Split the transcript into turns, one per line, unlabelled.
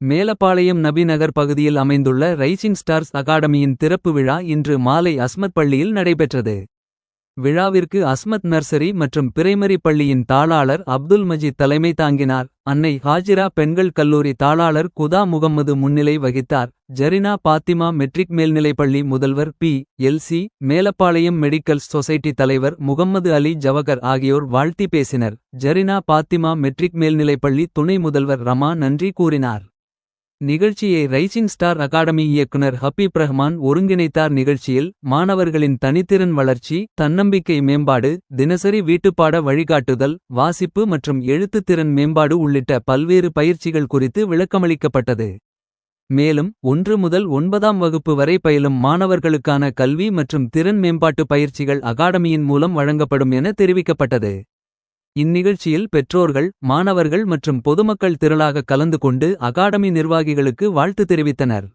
மேலப்பாளையம் நபிநகர் பகுதியில் அமைந்துள்ள rising stars அகாடமியின் திறப்பு விழா இன்று மாலை அஸ்மத் பள்ளியில் நடைபெற்றது. விழாவிற்கு அஸ்மத் நர்சரி மற்றும் பிரைமரி பள்ளியின் தாளாளர் அப்துல் மஜீத் தலைமை தாங்கினார். அன்னை ஹாஜிரா பெண்கள் கல்லூரி தாளாளர் குதா முகம்மது முன்னிலை வகித்தார். ஜரினா பாத்திமா மெட்ரிக் மேல்நிலைப்பள்ளி முதல்வர் பி.எல்.சி. மேலப்பாளையம் மெடிக்கல் சொசைட்டி தலைவர் முகம்மது அலி ஜவகர் ஆகியோர் வாழ்த்தி பேசினர். ஜரினா பாத்திமா மெட்ரிக் மேல்நிலைப்பள்ளி துணை முதல்வர் ரமா நன்றி கூறினார். நிகழ்ச்சியை ரைசிங் ஸ்டார் அகாடமி இயக்குனர் ஹபீப் ரஹ்மான் ஒருங்கிணைத்தார். நிகழ்ச்சியில் மாணவர்களின் தனித்திறன் வளர்ச்சி, தன்னம்பிக்கை மேம்பாடு, தினசரி வீட்டுப்பாட வழிகாட்டுதல், வாசிப்பு மற்றும் எழுத்துத் திறன் மேம்பாடு உள்ளிட்ட பல்வேறு பயிற்சிகள் குறித்து விளக்கமளிக்கப்பட்டது. மேலும் 1 முதல் 9ஆம் வகுப்பு வரை பயிலும் மாணவர்களுக்கான கல்வி மற்றும் திறன் மேம்பாட்டு பயிற்சிகள் அகாடமியின் மூலம் வழங்கப்படும் என தெரிவிக்கப்பட்டது. இந்நிகழ்ச்சியில் பெற்றோர்கள், மாணவர்கள் மற்றும் பொதுமக்கள் திரளாக கலந்து கொண்டு அகாடமி நிர்வாகிகளுக்கு வாழ்த்து தெரிவித்தனர்.